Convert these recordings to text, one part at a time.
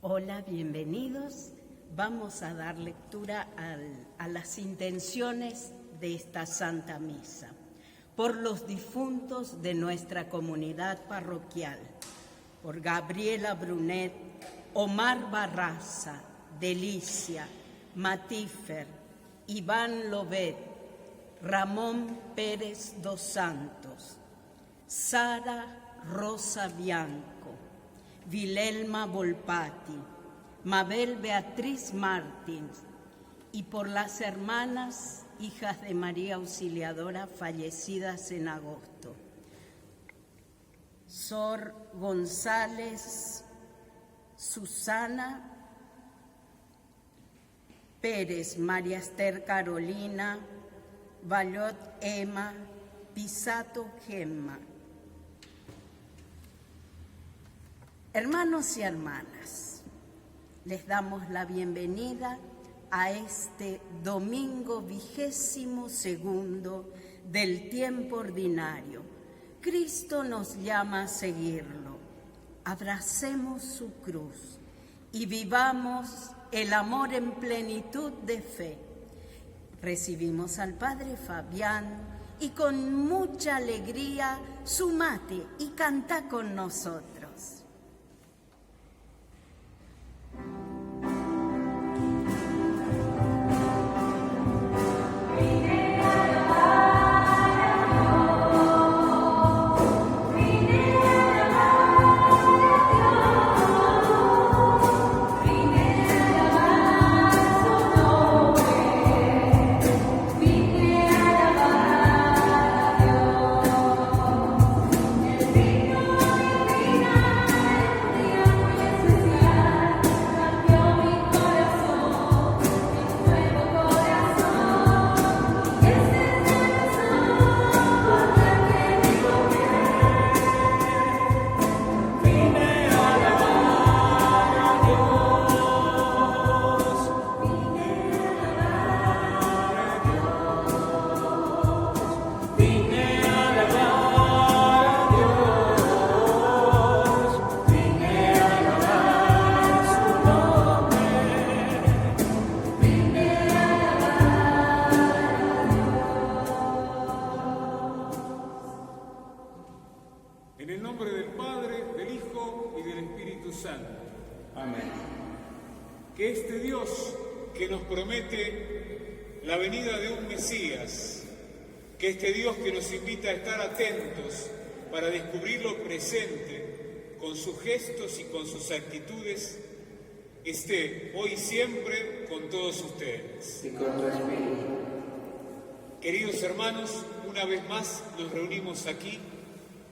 Hola, bienvenidos. Vamos a dar lectura a las intenciones de esta Santa Misa. Por los difuntos de nuestra comunidad parroquial, por Gabriela Brunet, Omar Barraza, Delicia, Matífer, Iván Lobet, Ramón Pérez dos Santos, Sara Rosa Bianco, Vilelma Volpati, Mabel Beatriz Martins, y por las hermanas, hijas de María Auxiliadora, fallecidas en agosto. Sor González Susana, Pérez María Esther Carolina, Vallot Emma, Pisato Gemma. Hermanos y hermanas, les damos la bienvenida a este domingo 22º del tiempo ordinario. Cristo nos llama a seguirlo. Abracemos su cruz y vivamos el amor en plenitud de fe. Recibimos al Padre Fabián y con mucha alegría sumate y canta con nosotros. Que este Dios que nos promete la venida de un Mesías, que este Dios que nos invita a estar atentos para descubrir lo presente con sus gestos y con sus actitudes, esté hoy y siempre con todos ustedes. Y con tu espíritu. Queridos hermanos, una vez más nos reunimos aquí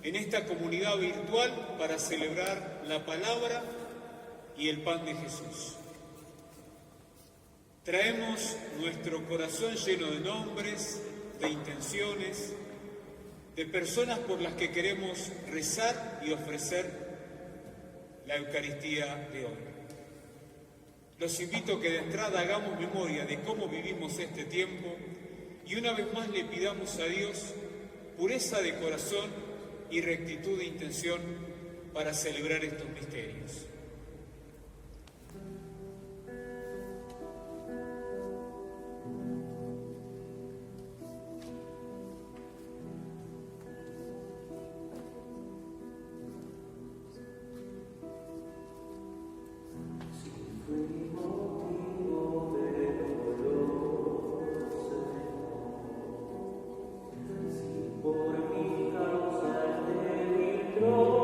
en esta comunidad virtual para celebrar la palabra y el pan de Jesús. Traemos nuestro corazón lleno de nombres, de intenciones, de personas por las que queremos rezar y ofrecer la Eucaristía de hoy. Los invito a que de entrada hagamos memoria de cómo vivimos este tiempo y una vez más le pidamos a Dios pureza de corazón y rectitud de intención para celebrar estos misterios. Por mi causa el débil tropezó.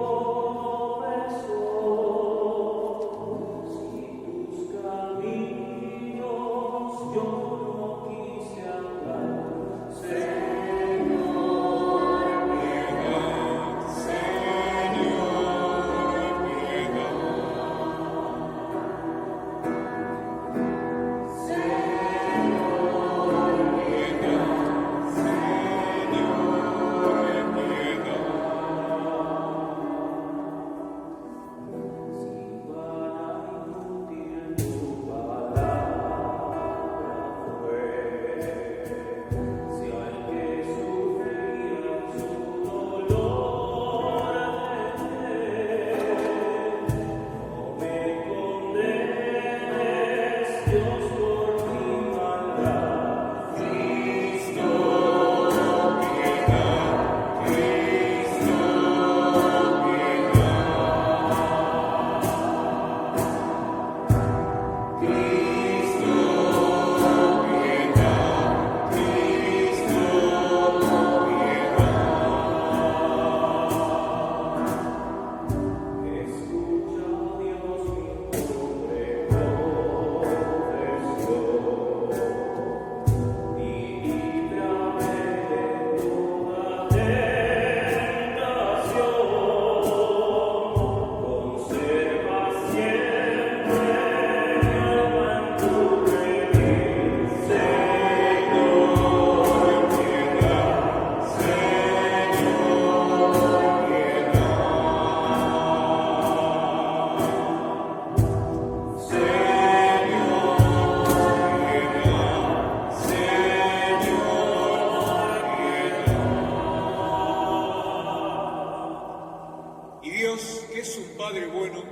Dios, que es un Padre bueno,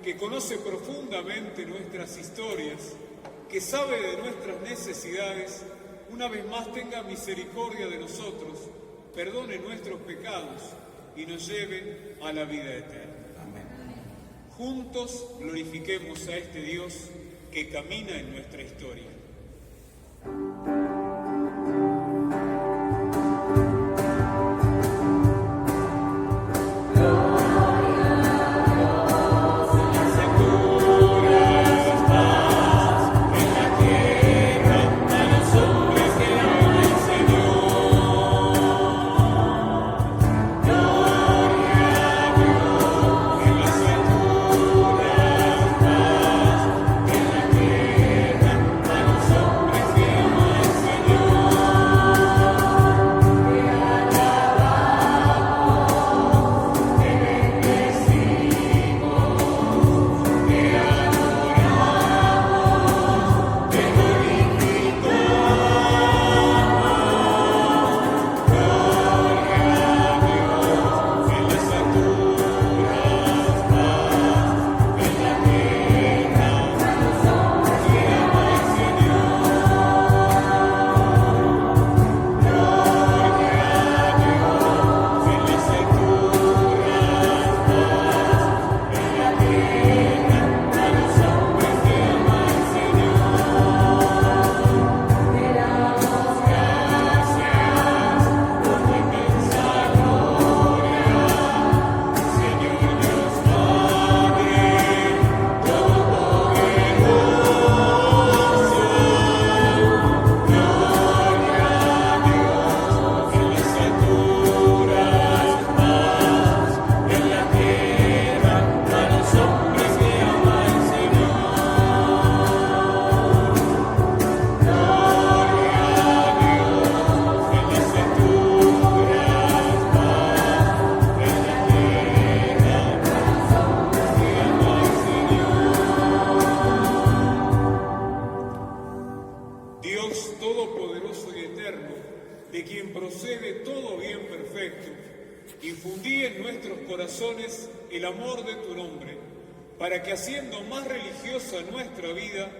que conoce profundamente nuestras historias, que sabe de nuestras necesidades, una vez más tenga misericordia de nosotros, perdone nuestros pecados y nos lleve a la vida eterna. Amén. Juntos glorifiquemos a este Dios que camina en nuestra historia. Infundí en nuestros corazones el amor de tu nombre, para que haciendo más religiosa nuestra vida,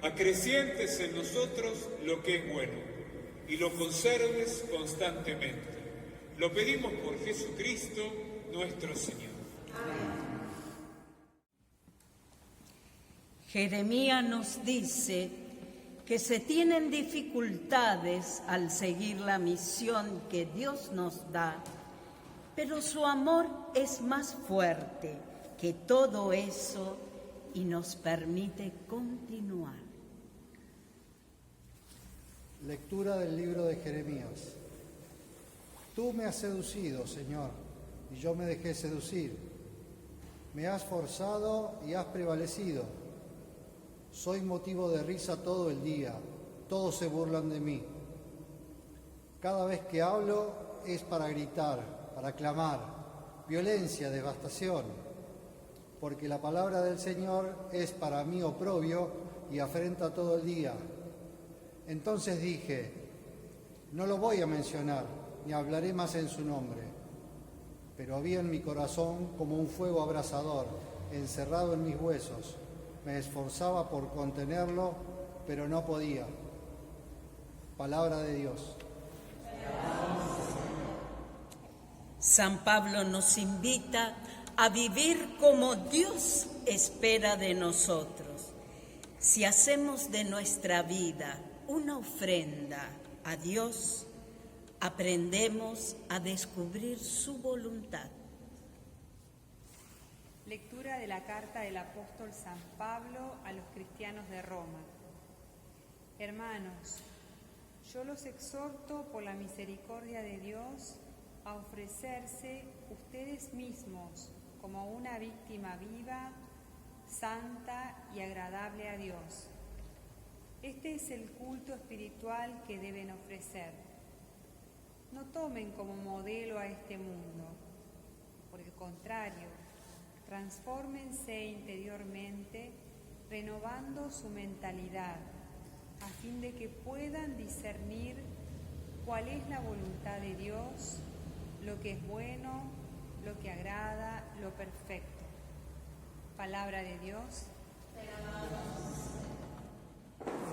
acrecientes en nosotros lo que es bueno y lo conserves constantemente. Lo pedimos por Jesucristo nuestro Señor. Amén. Jeremías nos dice que se tienen dificultades al seguir la misión que Dios nos da, pero su amor es más fuerte que todo eso y nos permite continuar. Lectura del libro de Jeremías. Tú me has seducido, Señor, y yo me dejé seducir. Me has forzado y has prevalecido. Soy motivo de risa todo el día, todos se burlan de mí. Cada vez que hablo es para gritar, para clamar, violencia, devastación, porque la palabra del Señor es para mí oprobio y afrenta todo el día. Entonces dije, no lo voy a mencionar, ni hablaré más en su nombre. Pero había en mi corazón como un fuego abrasador, encerrado en mis huesos. Me esforzaba por contenerlo, pero no podía. Palabra de Dios. San Pablo nos invita a vivir como Dios espera de nosotros. Si hacemos de nuestra vida una ofrenda a Dios, aprendemos a descubrir su voluntad. Lectura de la carta del apóstol San Pablo a los cristianos de Roma. Hermanos, yo los exhorto por la misericordia de Dios a ofrecerse ustedes mismos como una víctima viva, santa y agradable a Dios. Este es el culto espiritual que deben ofrecer. No tomen como modelo a este mundo. Por el contrario, transfórmense interiormente, renovando su mentalidad, a fin de que puedan discernir cuál es la voluntad de Dios, lo que es bueno, lo que agrada, lo perfecto. Palabra de Dios.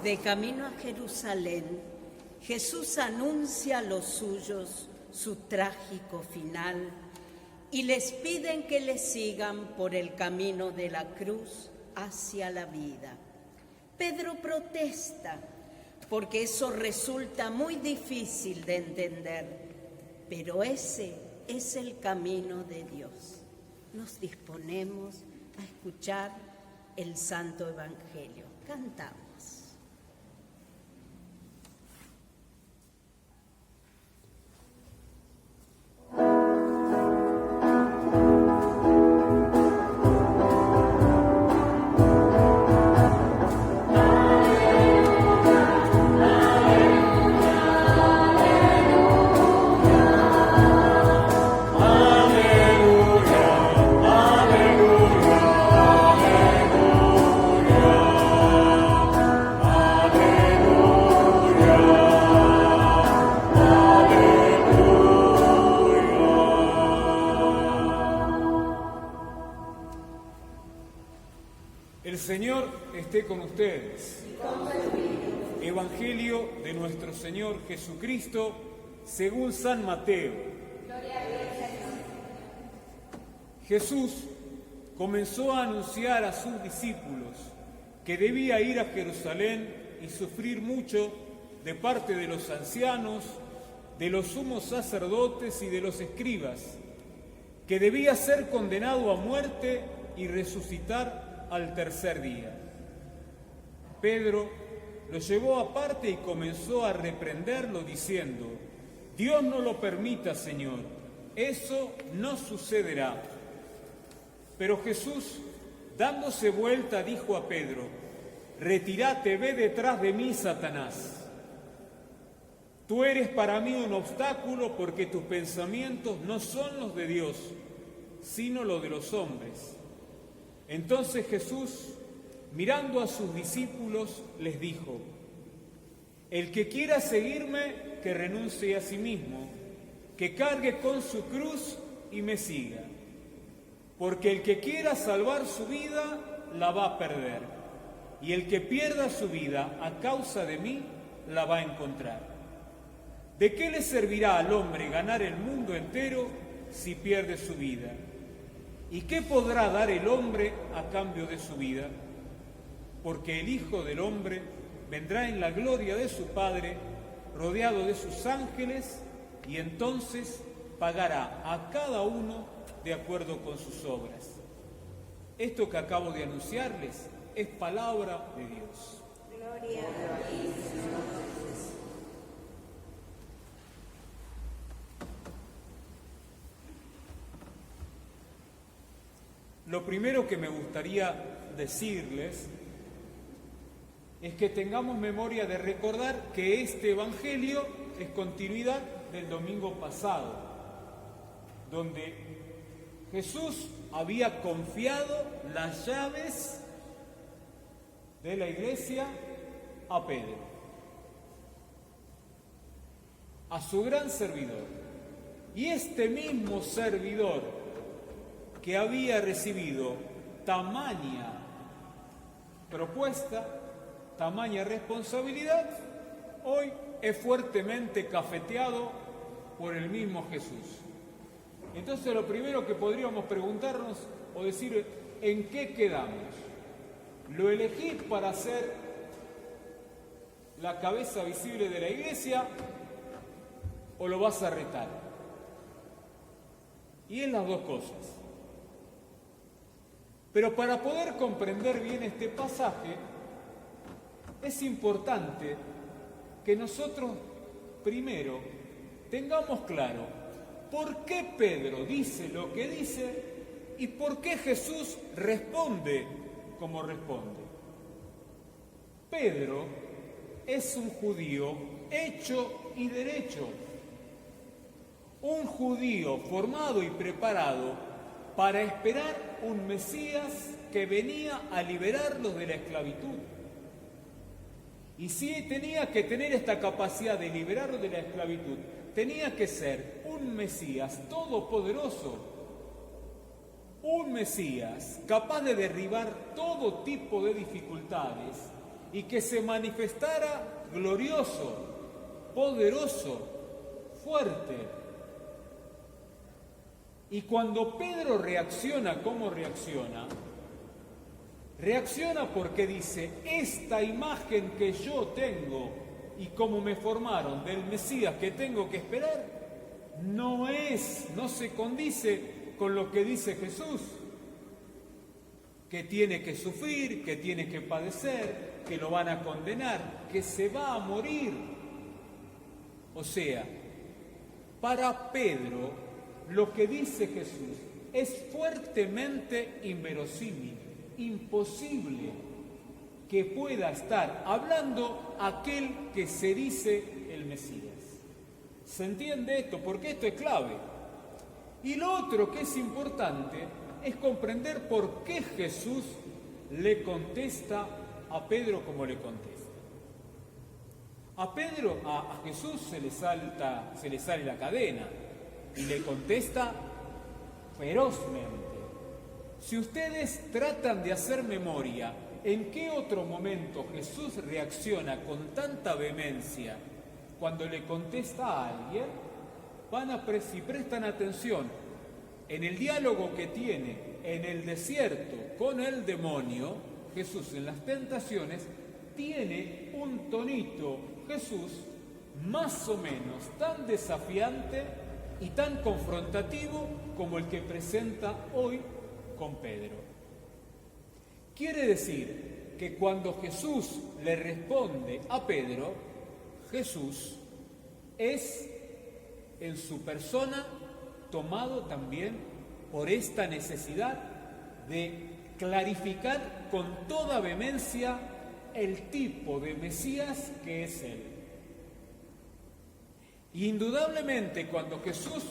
De camino a Jerusalén, Jesús anuncia a los suyos su trágico final y les piden que le sigan por el camino de la cruz hacia la vida. Pedro protesta porque eso resulta muy difícil de entender, pero ese es el camino de Dios. Nos disponemos a escuchar el Santo Evangelio. Cantamos. El Señor esté con ustedes. Evangelio de nuestro Señor Jesucristo según San Mateo. Jesús comenzó a anunciar a sus discípulos que debía ir a Jerusalén y sufrir mucho de parte de los ancianos, de los sumos sacerdotes y de los escribas, que debía ser condenado a muerte y resucitar al tercer día. Pedro lo llevó aparte y comenzó a reprenderlo diciendo: Dios no lo permita, Señor, eso no sucederá. Pero Jesús, dándose vuelta, dijo a Pedro: Retírate, ve detrás de mí, Satanás. Tú eres para mí un obstáculo porque tus pensamientos no son los de Dios, sino los de los hombres. Entonces Jesús, mirando a sus discípulos, les dijo: El que quiera seguirme, que renuncie a sí mismo, que cargue con su cruz y me siga. Porque el que quiera salvar su vida, la va a perder. Y el que pierda su vida a causa de mí, la va a encontrar. ¿De qué le servirá al hombre ganar el mundo entero si pierde su vida? ¿Y qué podrá dar el hombre a cambio de su vida? Porque el Hijo del Hombre vendrá en la gloria de su Padre, rodeado de sus ángeles, y entonces pagará a cada uno de acuerdo con sus obras. Esto que acabo de anunciarles es palabra de Dios. Gloria a ti, Señor. Lo primero que me gustaría decirles es que tengamos memoria de recordar que este Evangelio es continuidad del domingo pasado, donde Jesús había confiado las llaves de la iglesia a Pedro, a su gran servidor. Y este mismo servidor que había recibido tamaña propuesta, tamaña responsabilidad, hoy es fuertemente cafeteado por el mismo Jesús. Entonces lo primero que podríamos preguntarnos o decir: ¿en qué quedamos? ¿Lo elegí para ser la cabeza visible de la iglesia o lo vas a retar? Y es las dos cosas. Pero para poder comprender bien este pasaje, es importante que nosotros primero tengamos claro por qué Pedro dice lo que dice y por qué Jesús responde como responde. Pedro es un judío hecho y derecho, un judío formado y preparado para esperar un Mesías que venía a liberarlos de la esclavitud. Y si tenía que tener esta capacidad de liberarlos de la esclavitud, tenía que ser un Mesías todopoderoso, un Mesías capaz de derribar todo tipo de dificultades y que se manifestara glorioso, poderoso, fuerte. Y cuando Pedro reacciona como reacciona porque dice, esta imagen que yo tengo y como me formaron del Mesías que tengo que esperar, no se condice con lo que dice Jesús, que tiene que sufrir, que tiene que padecer, que lo van a condenar, que se va a morir. O sea, para Pedro, lo que dice Jesús es fuertemente inverosímil, imposible que pueda estar hablando aquel que se dice el Mesías. ¿Se entiende esto? Porque esto es clave. Y lo otro que es importante es comprender por qué Jesús le contesta a Pedro como le contesta. A Jesús se le sale la cadena y le contesta ferozmente. Si ustedes tratan de hacer memoria, ¿en qué otro momento Jesús reacciona con tanta vehemencia cuando le contesta a alguien? Si prestan atención, en el diálogo que tiene en el desierto con el demonio, Jesús en las tentaciones tiene un tonito, Jesús, más o menos tan desafiante y tan confrontativo como el que presenta hoy con Pedro. Quiere decir que cuando Jesús le responde a Pedro, Jesús es en su persona tomado también por esta necesidad de clarificar con toda vehemencia el tipo de Mesías que es Él. Y indudablemente cuando Jesús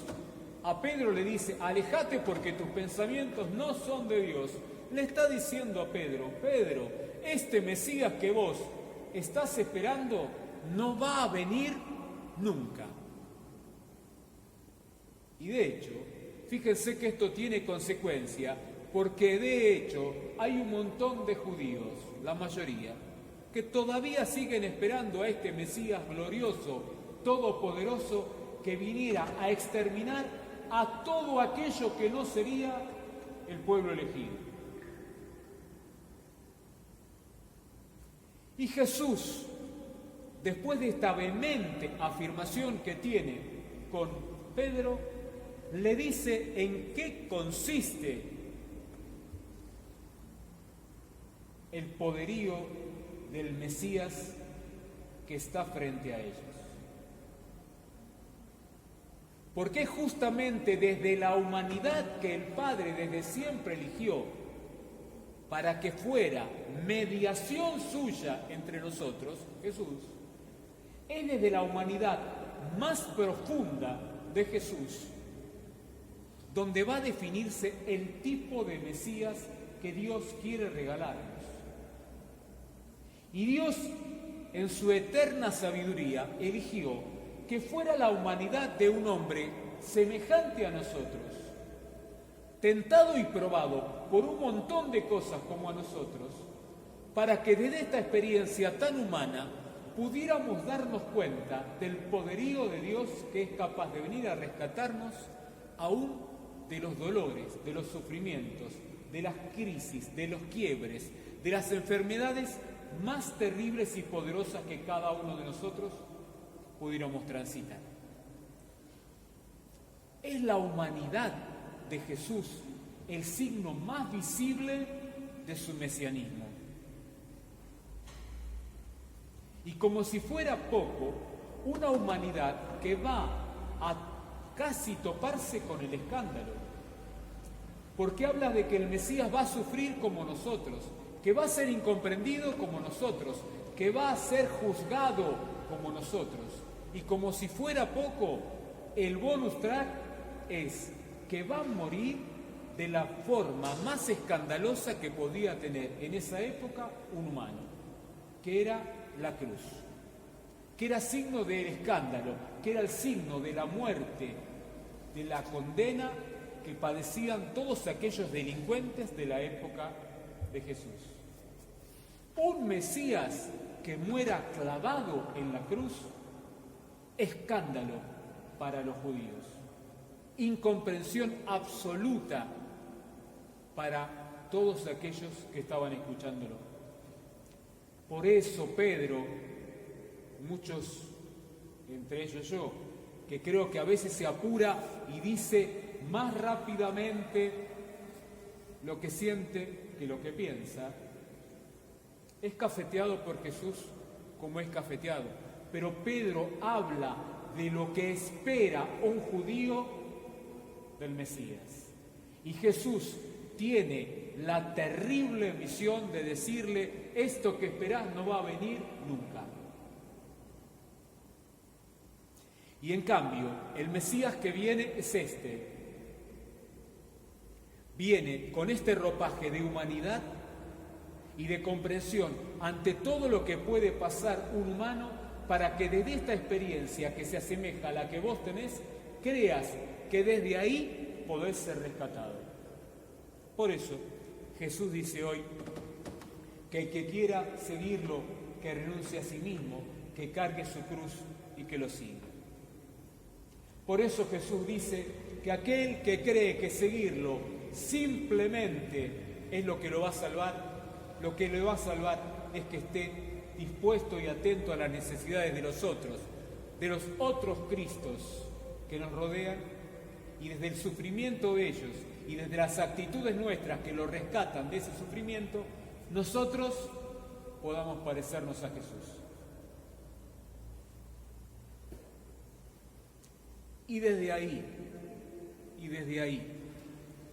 a Pedro le dice, alejate porque tus pensamientos no son de Dios, le está diciendo a Pedro, Pedro, este Mesías que vos estás esperando no va a venir nunca. Y de hecho, fíjense que esto tiene consecuencia, porque de hecho hay un montón de judíos, la mayoría, que todavía siguen esperando a este Mesías glorioso, todopoderoso, que viniera a exterminar a todo aquello que no sería el pueblo elegido. Y Jesús, después de esta vehemente afirmación que tiene con Pedro, le dice en qué consiste el poderío del Mesías que está frente a ellos. Porque es justamente desde la humanidad que el Padre desde siempre eligió para que fuera mediación suya entre nosotros, Jesús, es desde la humanidad más profunda de Jesús donde va a definirse el tipo de Mesías que Dios quiere regalarnos. Y Dios, en su eterna sabiduría, eligió que fuera la humanidad de un hombre semejante a nosotros, tentado y probado por un montón de cosas como a nosotros, para que desde esta experiencia tan humana pudiéramos darnos cuenta del poderío de Dios que es capaz de venir a rescatarnos aún de los dolores, de los sufrimientos, de las crisis, de los quiebres, de las enfermedades más terribles y poderosas que cada uno de nosotros pudiéramos transitar. Es la humanidad de Jesús el signo más visible de su mesianismo. Y como si fuera poco, una humanidad que va a casi toparse con el escándalo, porque habla de que el Mesías va a sufrir como nosotros, que va a ser incomprendido como nosotros, que va a ser juzgado como nosotros. Y como si fuera poco, el bonus track es que va a morir de la forma más escandalosa que podía tener en esa época un humano, que era la cruz, que era signo del escándalo, que era el signo de la muerte, de la condena que padecían todos aquellos delincuentes de la época de Jesús. Un Mesías que muera clavado en la cruz, escándalo para los judíos, incomprensión absoluta para todos aquellos que estaban escuchándolo. Por eso Pedro, muchos, entre ellos yo, que creo que a veces se apura y dice más rápidamente lo que siente que lo que piensa, es cafeteado por Jesús como es cafeteado. Pero Pedro habla de lo que espera un judío del Mesías. Y Jesús tiene la terrible misión de decirle: esto que esperás no va a venir nunca. Y en cambio, el Mesías que viene es este. Viene con este ropaje de humanidad y de comprensión ante todo lo que puede pasar un humano, para que desde esta experiencia que se asemeja a la que vos tenés, creas que desde ahí podés ser rescatado. Por eso, Jesús dice hoy que el que quiera seguirlo, que renuncie a sí mismo, que cargue su cruz y que lo siga. Por eso Jesús dice que aquel que cree que seguirlo simplemente es lo que lo va a salvar, lo que le va a salvar es que esté dispuesto y atento a las necesidades de los otros Cristos que nos rodean, y desde el sufrimiento de ellos y desde las actitudes nuestras que lo rescatan de ese sufrimiento, nosotros podamos parecernos a Jesús. Y desde ahí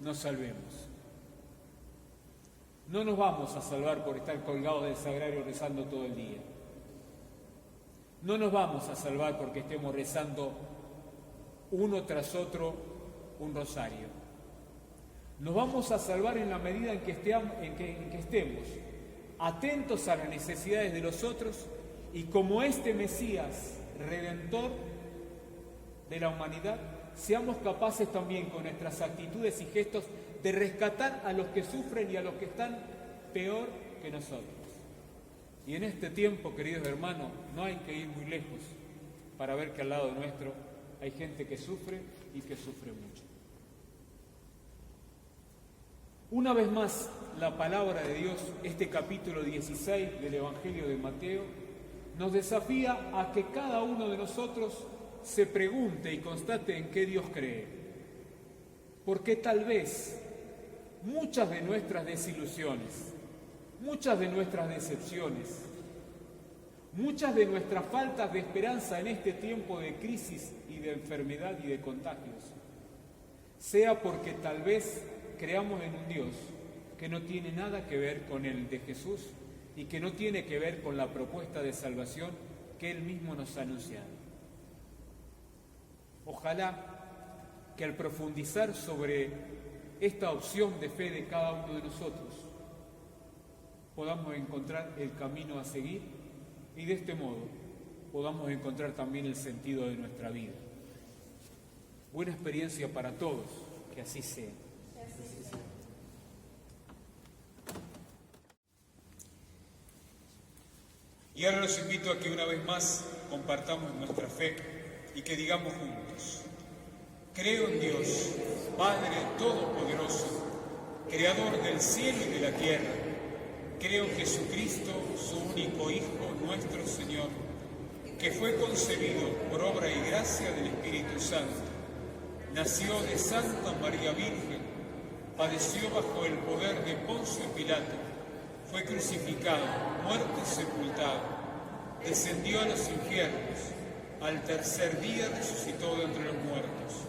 nos salvemos. No nos vamos a salvar por estar colgados del sagrario rezando todo el día. No nos vamos a salvar porque estemos rezando uno tras otro un rosario. Nos vamos a salvar en la medida en que estemos atentos a las necesidades de los otros, y como este Mesías redentor de la humanidad, seamos capaces también con nuestras actitudes y gestos de rescatar a los que sufren y a los que están peor que nosotros. Y en este tiempo, queridos hermanos, no hay que ir muy lejos para ver que al lado nuestro hay gente que sufre y que sufre mucho. Una vez más, la palabra de Dios, este capítulo 16 del Evangelio de Mateo, nos desafía a que cada uno de nosotros se pregunte y constate en qué Dios cree. Porque tal vez muchas de nuestras desilusiones, muchas de nuestras decepciones, muchas de nuestras faltas de esperanza en este tiempo de crisis y de enfermedad y de contagios, sea porque tal vez creamos en un Dios que no tiene nada que ver con el de Jesús y que no tiene que ver con la propuesta de salvación que Él mismo nos ha anunciado. Ojalá que al profundizar sobre esta opción de fe de cada uno de nosotros, podamos encontrar el camino a seguir y de este modo podamos encontrar también el sentido de nuestra vida. Buena experiencia para todos, que así sea. Y ahora los invito a que una vez más compartamos nuestra fe y que digamos juntos: creo en Dios, Padre Todopoderoso, Creador del cielo y de la tierra. Creo en Jesucristo, su único Hijo, nuestro Señor, que fue concebido por obra y gracia del Espíritu Santo. Nació de Santa María Virgen, padeció bajo el poder de Poncio Pilato, fue crucificado, muerto y sepultado, descendió a los infiernos, al tercer día resucitó de entre los muertos,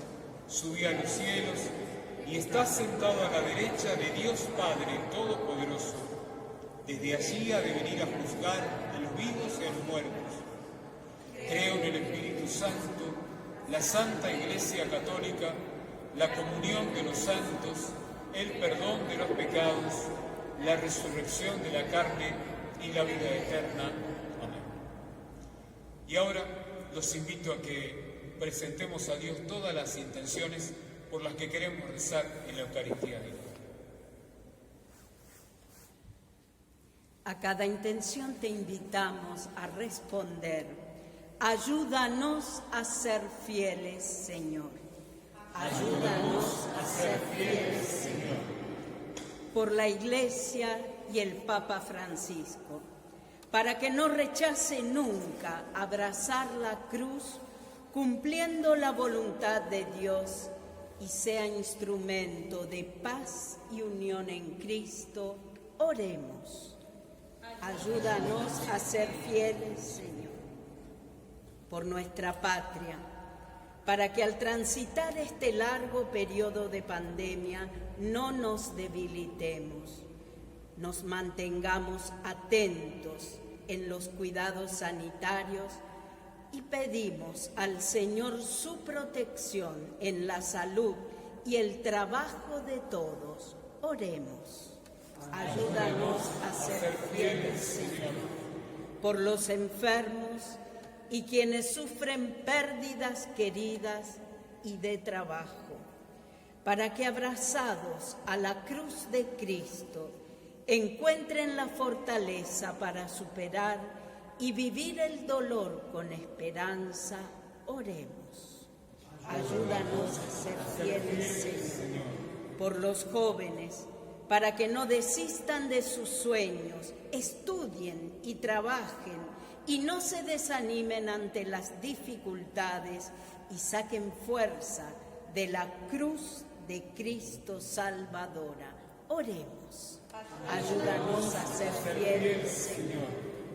subió a los cielos y está sentado a la derecha de Dios Padre Todopoderoso. Desde allí ha de venir a juzgar a los vivos y a los muertos. Creo en el Espíritu Santo, la Santa Iglesia Católica, la comunión de los santos, el perdón de los pecados, la resurrección de la carne y la vida eterna. Amén. Y ahora los invito a que presentemos a Dios todas las intenciones por por las que queremos rezar en la Eucaristía de hoy. A cada intención te invitamos a responder: ayúdanos a ser fieles, Señor. Ayúdanos a ser fieles, Señor. Por la Iglesia y el Papa Francisco, para que no rechace nunca abrazar la cruz, cumpliendo la voluntad de Dios, y sea instrumento de paz y unión en Cristo, oremos. Ayúdanos a ser fieles, Señor. Por nuestra patria, para que al transitar este largo periodo de pandemia no nos debilitemos, nos mantengamos atentos en los cuidados sanitarios y pedimos al Señor su protección en la salud y el trabajo de todos. Oremos. Ayúdanos a ser fieles, Señor, por los enfermos y quienes sufren pérdidas queridas y de trabajo, para que abrazados a la cruz de Cristo encuentren la fortaleza para superar y vivir el dolor con esperanza. Oremos. Ayúdanos a ser fieles, Señor, por los jóvenes, para que no desistan de sus sueños, estudien y trabajen y no se desanimen ante las dificultades y saquen fuerza de la cruz de Cristo Salvadora. Oremos. Ayúdanos a ser fieles, Señor,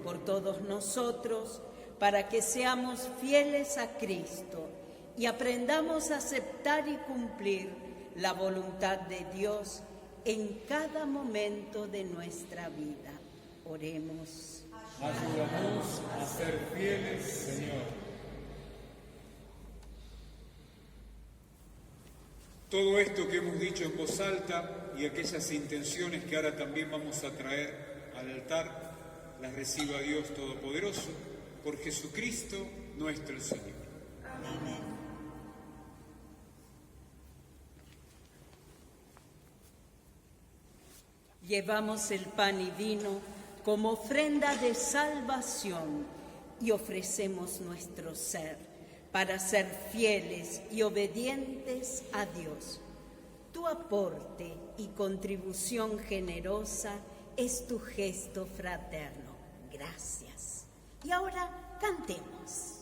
por todos nosotros, para que seamos fieles a Cristo y aprendamos a aceptar y cumplir la voluntad de Dios en cada momento de nuestra vida. Oremos. Ayúdanos a ser fieles, Señor. Todo esto que hemos dicho en voz alta y aquellas intenciones que ahora también vamos a traer al altar, las reciba Dios Todopoderoso, por Jesucristo nuestro Señor. Amén. Llevamos el pan y vino como ofrenda de salvación y ofrecemos nuestro ser para ser fieles y obedientes a Dios. Tu aporte y contribución generosa es tu gesto fraterno. Gracias. Y ahora cantemos.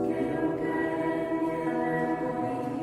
Quiero que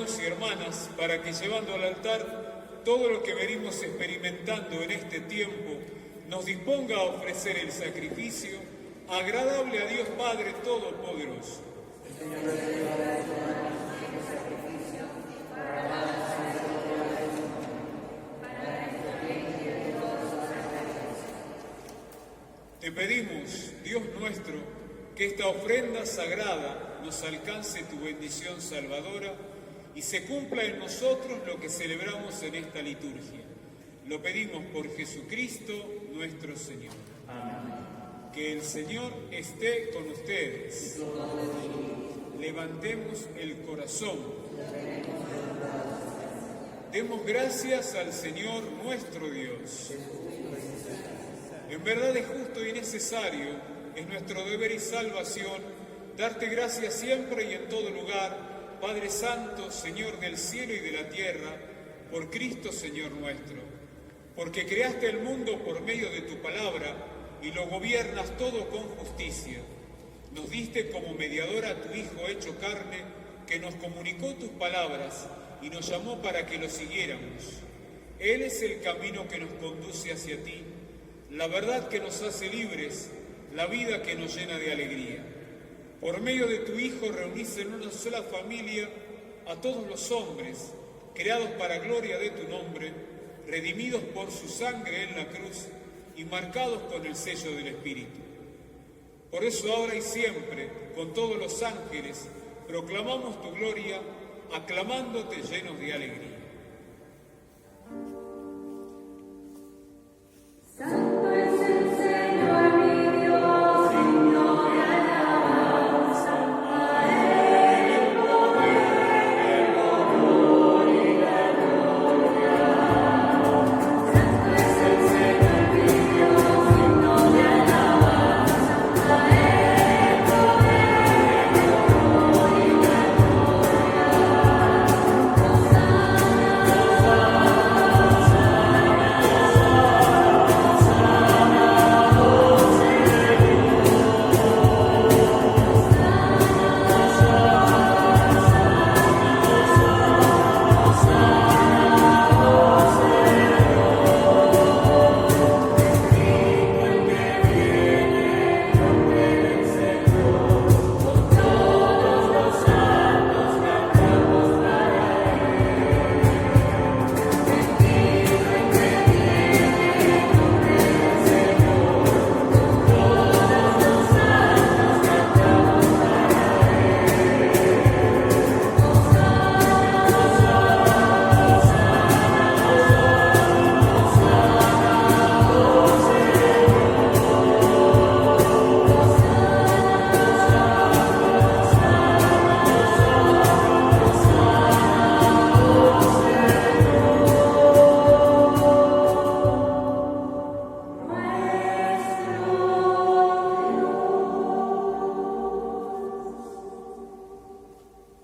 hermanos y hermanas, para que llevando al altar todo lo que venimos experimentando en este tiempo, nos disponga a ofrecer el sacrificio agradable a Dios Padre Todopoderoso. Te pedimos, Dios nuestro, que esta ofrenda sagrada nos alcance tu bendición salvadora y se cumpla en nosotros lo que celebramos en esta liturgia. Lo pedimos por Jesucristo nuestro Señor. Amén. Que el Señor esté con ustedes. Levantemos el corazón. Demos gracias al Señor nuestro Dios. En verdad es justo y necesario, es nuestro deber y salvación, darte gracias siempre y en todo lugar, Padre Santo, Señor del cielo y de la tierra, por Cristo Señor nuestro, porque creaste el mundo por medio de tu palabra y lo gobiernas todo con justicia. Nos diste como mediador a tu Hijo hecho carne, que nos comunicó tus palabras y nos llamó para que lo siguiéramos. Él es el camino que nos conduce hacia ti, la verdad que nos hace libres, la vida que nos llena de alegría. Por medio de tu Hijo reunís en una sola familia a todos los hombres, creados para gloria de tu nombre, redimidos por su sangre en la cruz y marcados con el sello del Espíritu. Por eso ahora y siempre, con todos los ángeles, proclamamos tu gloria, aclamándote llenos de alegría.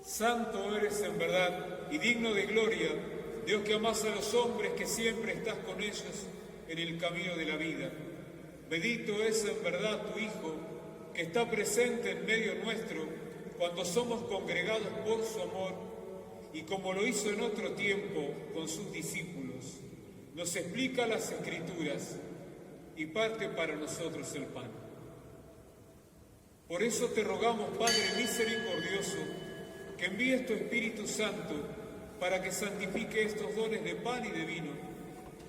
Santo eres en verdad y digno de gloria, Dios que amas a los hombres, que siempre estás con ellos en el camino de la vida. Bendito es en verdad tu Hijo, que está presente en medio nuestro cuando somos congregados por su amor, y como lo hizo en otro tiempo con sus discípulos, nos explica las Escrituras y parte para nosotros el pan. Por eso te rogamos, Padre misericordioso, que envíes tu Espíritu Santo para que santifique estos dones de pan y de vino,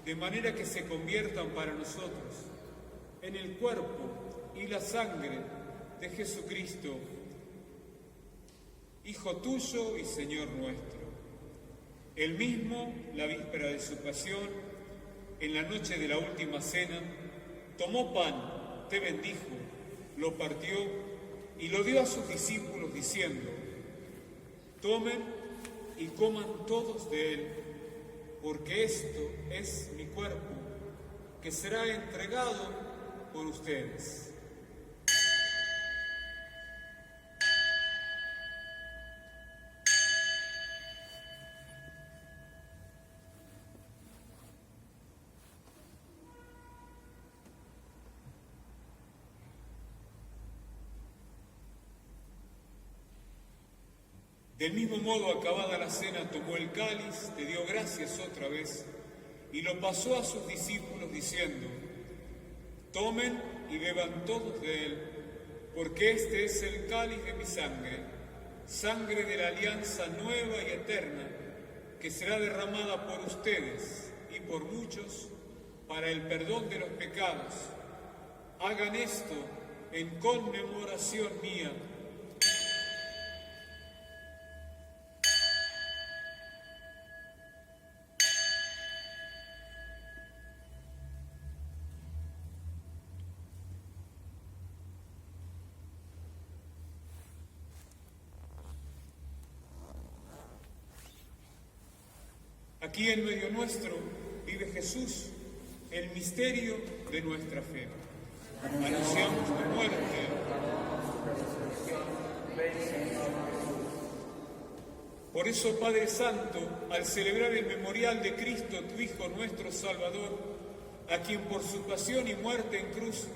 de manera que se conviertan para nosotros en el cuerpo y la sangre de Jesucristo, Hijo tuyo y Señor nuestro. Él mismo, la víspera de su pasión, en la noche de la última cena, tomó pan, te bendijo, lo partió y lo dio a sus discípulos diciendo: tomen y coman todos de él, porque esto es mi cuerpo, que será entregado por ustedes. Del mismo modo, acabada la cena, tomó el cáliz, te dio gracias otra vez y lo pasó a sus discípulos diciendo: tomen y beban todos de él, porque este es el cáliz de mi sangre, sangre de la alianza nueva y eterna, que será derramada por ustedes y por muchos para el perdón de los pecados. Hagan esto en conmemoración mía. Aquí en medio nuestro vive Jesús, el misterio de nuestra fe. Anunciamos tu muerte. Por eso, Padre Santo, al celebrar el memorial de Cristo, tu Hijo nuestro Salvador, a quien por su pasión y muerte en cruz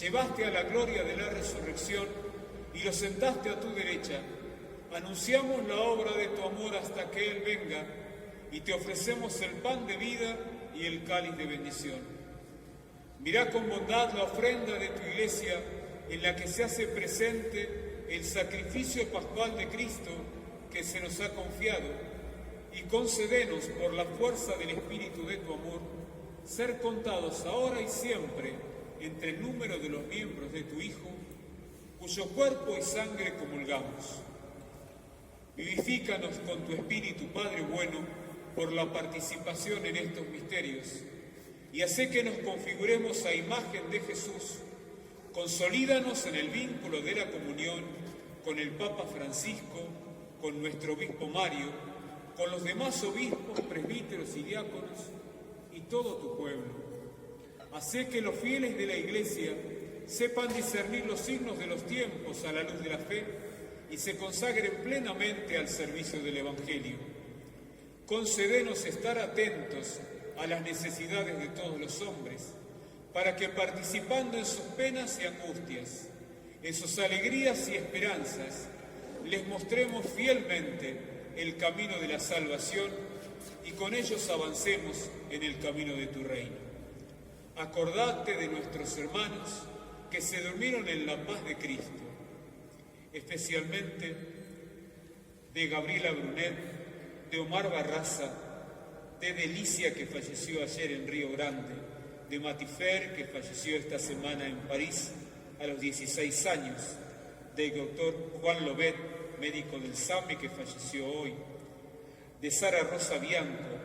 llevaste a la gloria de la resurrección y lo sentaste a tu derecha, anunciamos la obra de tu amor hasta que Él venga, y te ofrecemos el pan de vida y el cáliz de bendición. Mirá con bondad la ofrenda de tu Iglesia, en la que se hace presente el sacrificio pascual de Cristo que se nos ha confiado, y concédenos por la fuerza del Espíritu de tu amor, ser contados ahora y siempre entre el número de los miembros de tu Hijo, cuyo cuerpo y sangre comulgamos. Vivifícanos con tu Espíritu, Padre bueno, por la participación en estos misterios, y hace que nos configuremos a imagen de Jesús. Consolídanos en el vínculo de la comunión con el Papa Francisco, con nuestro obispo Mario, con los demás obispos, presbíteros y diáconos, y todo tu pueblo. Hace que los fieles de la Iglesia sepan discernir los signos de los tiempos a la luz de la fe y se consagren plenamente al servicio del Evangelio. Concédenos estar atentos a las necesidades de todos los hombres, para que participando en sus penas y angustias, en sus alegrías y esperanzas, les mostremos fielmente el camino de la salvación y con ellos avancemos en el camino de tu reino. Acordate de nuestros hermanos que se durmieron en la paz de Cristo, especialmente de Gabriela Brunet, de Omar Barraza, de Delicia, que falleció ayer en Río Grande, de Matifer, que falleció esta semana en París a los 16 años, del doctor Juan Lobet, médico del SAME, que falleció hoy, de Sara Rosa Bianco,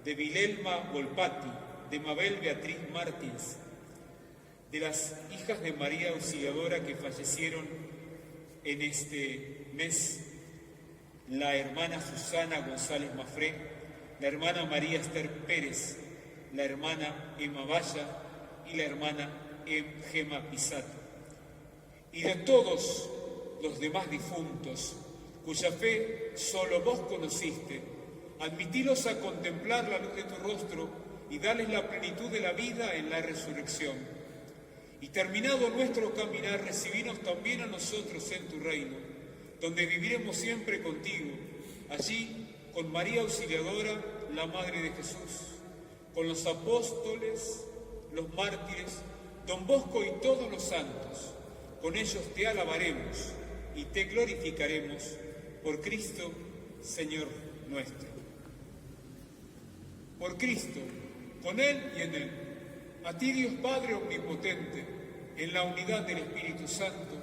de Vilelma Volpati, de Mabel Beatriz Martins, de las hijas de María Auxiliadora que fallecieron en este mes, la hermana Susana González Mafré, la hermana María Esther Pérez, la hermana Emma Valla y la hermana Gema Pisato. Y de todos los demás difuntos, cuya fe solo vos conociste, admitilos a contemplar la luz de tu rostro y dales la plenitud de la vida en la resurrección. Y terminado nuestro caminar, recibinos también a nosotros en tu reino, donde viviremos siempre contigo, allí con María Auxiliadora, la Madre de Jesús, con los apóstoles, los mártires, Don Bosco y todos los santos. Con ellos te alabaremos y te glorificaremos por Cristo, Señor nuestro. Por Cristo, con Él y en Él, a ti Dios Padre Omnipotente, en la unidad del Espíritu Santo,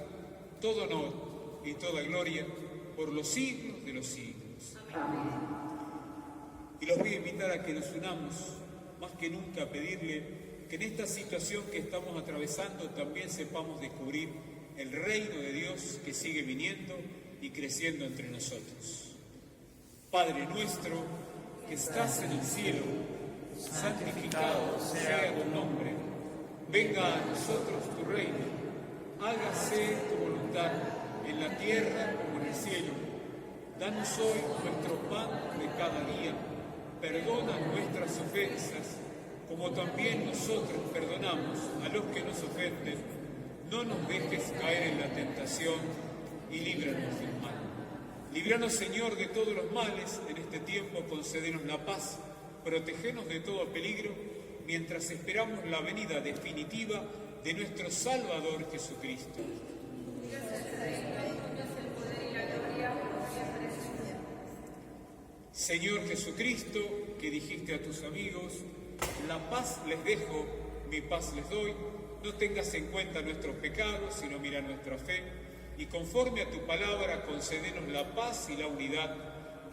todo honor y toda gloria por los siglos de los siglos. Amén. Y los voy a invitar a que nos unamos, más que nunca, a pedirle que en esta situación que estamos atravesando también sepamos descubrir el reino de Dios que sigue viniendo y creciendo entre nosotros. Padre nuestro, que estás en el cielo, santificado sea tu nombre. Venga a nosotros tu reino. Hágase tu voluntad en la tierra como en el cielo. Danos hoy nuestro pan de cada día. Perdona nuestras ofensas, como también nosotros perdonamos a los que nos ofenden. No nos dejes caer en la tentación y líbranos del mal. Líbranos, Señor, de todos los males. En este tiempo concédenos la paz. Protégenos de todo peligro, mientras esperamos la venida definitiva de nuestro Salvador Jesucristo. Señor Jesucristo, que dijiste a tus amigos, la paz les dejo, mi paz les doy, no tengas en cuenta nuestros pecados, sino mira nuestra fe, y conforme a tu palabra concédenos la paz y la unidad,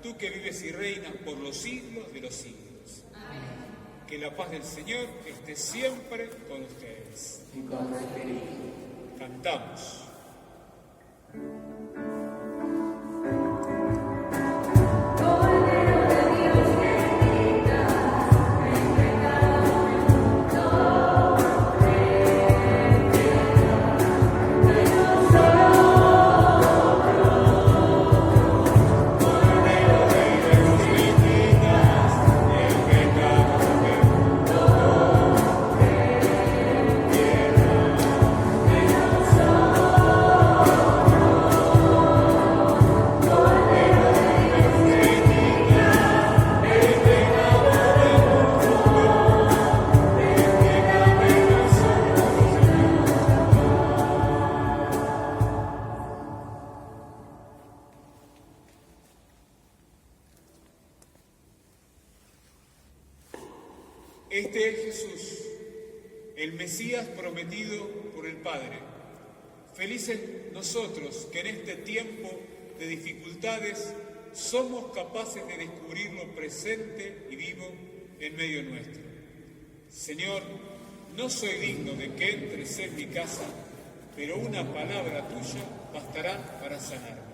tú que vives y reinas por los siglos de los siglos. Amén. Que la paz del Señor esté siempre con ustedes. Y con tu espíritu. Cantamos. Este es Jesús, el Mesías prometido por el Padre. Felices nosotros que en este tiempo de dificultades somos capaces de descubrir lo presente y vivo en medio nuestro. Señor, no soy digno de que entres en mi casa, pero una palabra tuya bastará para sanarme.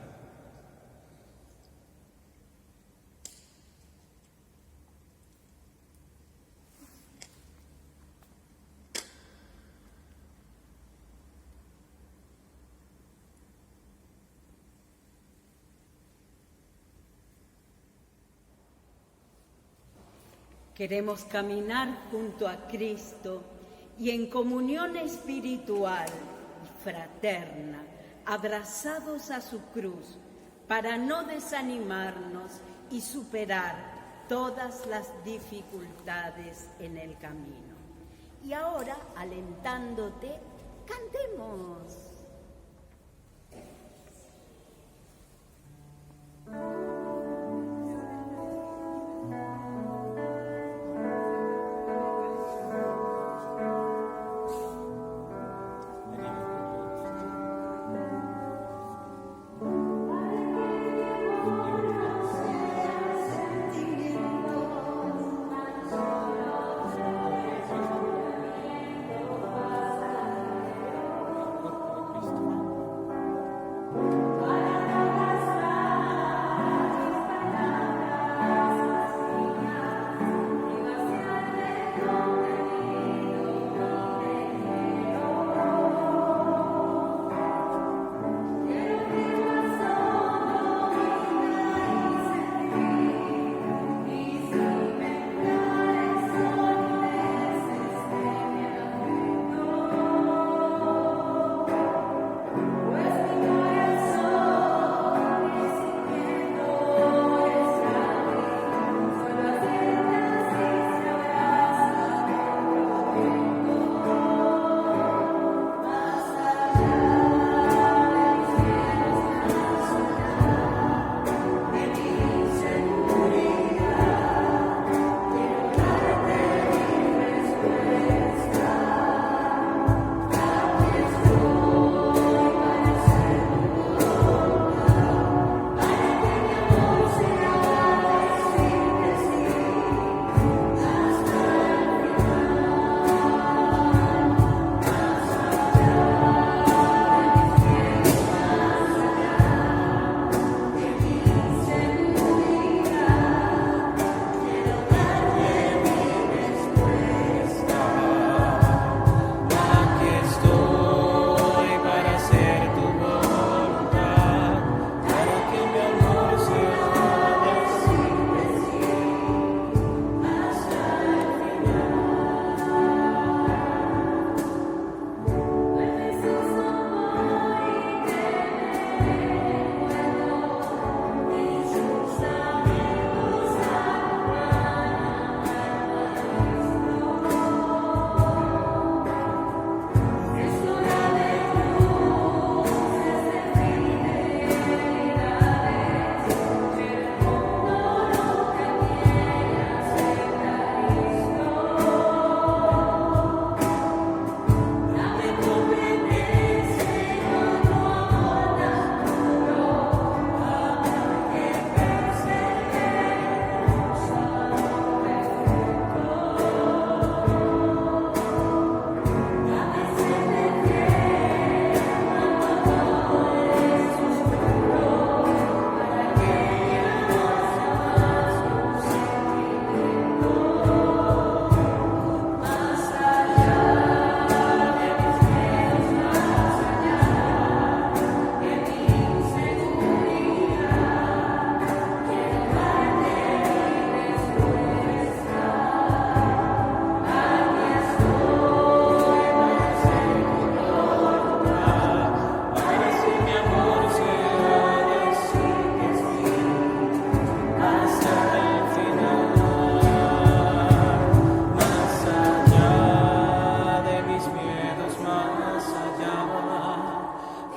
Queremos caminar junto a Cristo y en comunión espiritual y fraterna, abrazados a su cruz, para no desanimarnos y superar todas las dificultades en el camino. Y ahora, alentándote, cantemos.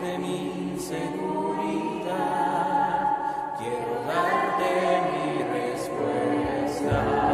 de mi inseguridad, quiero darte mi respuesta.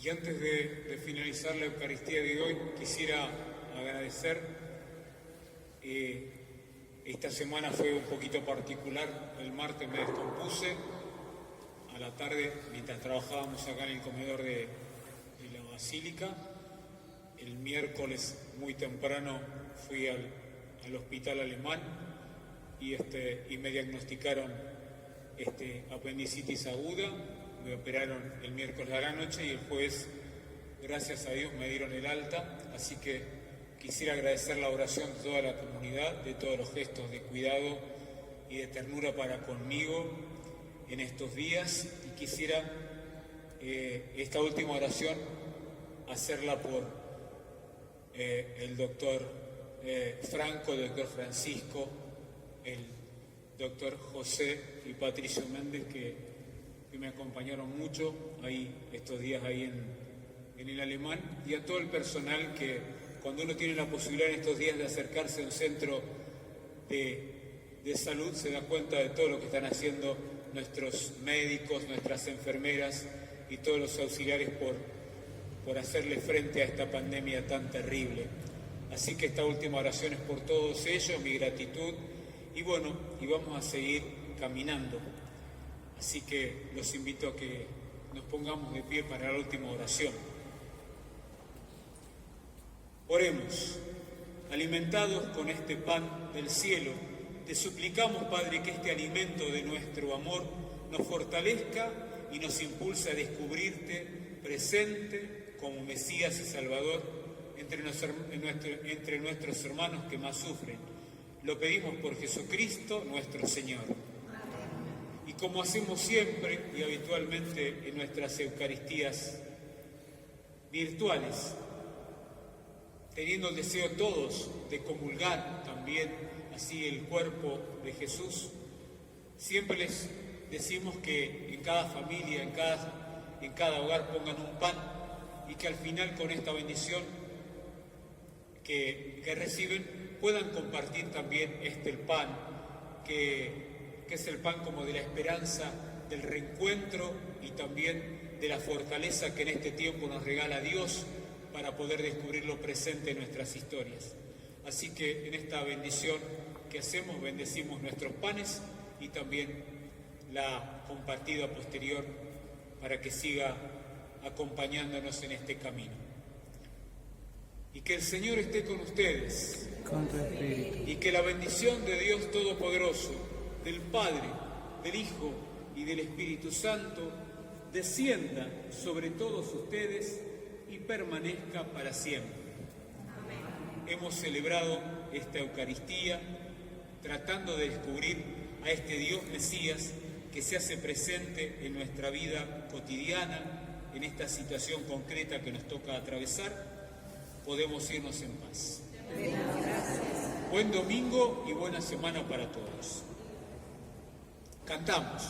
Y antes de finalizar la Eucaristía de hoy, quisiera agradecer. Esta semana fue un poquito particular. El martes me descompuse a la tarde mientras trabajábamos acá en el comedor de la Basílica. El miércoles muy temprano fui al hospital alemán y me diagnosticaron apendicitis aguda. Me operaron el miércoles a la noche y el jueves, gracias a Dios, me dieron el alta. Así que quisiera agradecer la oración de toda la comunidad, de todos los gestos de cuidado y de ternura para conmigo en estos días. Y quisiera esta última oración hacerla por el doctor Franco, el doctor Francisco, el doctor José y Patricio Méndez, que me acompañaron mucho ahí estos días ahí en el Alemán, y a todo el personal que cuando uno tiene la posibilidad en estos días de acercarse a un centro de salud se da cuenta de todo lo que están haciendo nuestros médicos, nuestras enfermeras y todos los auxiliares por hacerle frente a esta pandemia tan terrible. Así que esta última oración es por todos ellos, mi gratitud, y bueno, y vamos a seguir caminando. Así que los invito a que nos pongamos de pie para la última oración. Oremos. Alimentados con este pan del cielo, te suplicamos, Padre, que este alimento de nuestro amor nos fortalezca y nos impulse a descubrirte presente como Mesías y Salvador entre nuestros hermanos que más sufren. Lo pedimos por Jesucristo nuestro Señor. Y como hacemos siempre y habitualmente en nuestras Eucaristías virtuales, teniendo el deseo todos de comulgar también así el cuerpo de Jesús, siempre les decimos que en cada familia, en cada hogar pongan un pan, y que al final con esta bendición que reciben puedan compartir también el pan, que es el pan como de la esperanza, del reencuentro y también de la fortaleza que en este tiempo nos regala Dios para poder descubrir lo presente en nuestras historias. Así que en esta bendición que hacemos, bendecimos nuestros panes y también la compartida posterior para que siga acompañándonos en este camino. Y que el Señor esté con ustedes. Con tu espíritu. Y que la bendición de Dios Todopoderoso, del Padre, del Hijo y del Espíritu Santo descienda sobre todos ustedes y permanezca para siempre. Amén. Hemos celebrado esta Eucaristía tratando de descubrir a este Dios Mesías que se hace presente en nuestra vida cotidiana, en esta situación concreta que nos toca atravesar. Podemos irnos en paz. Gracias. Buen domingo y buena semana para todos. Cantamos.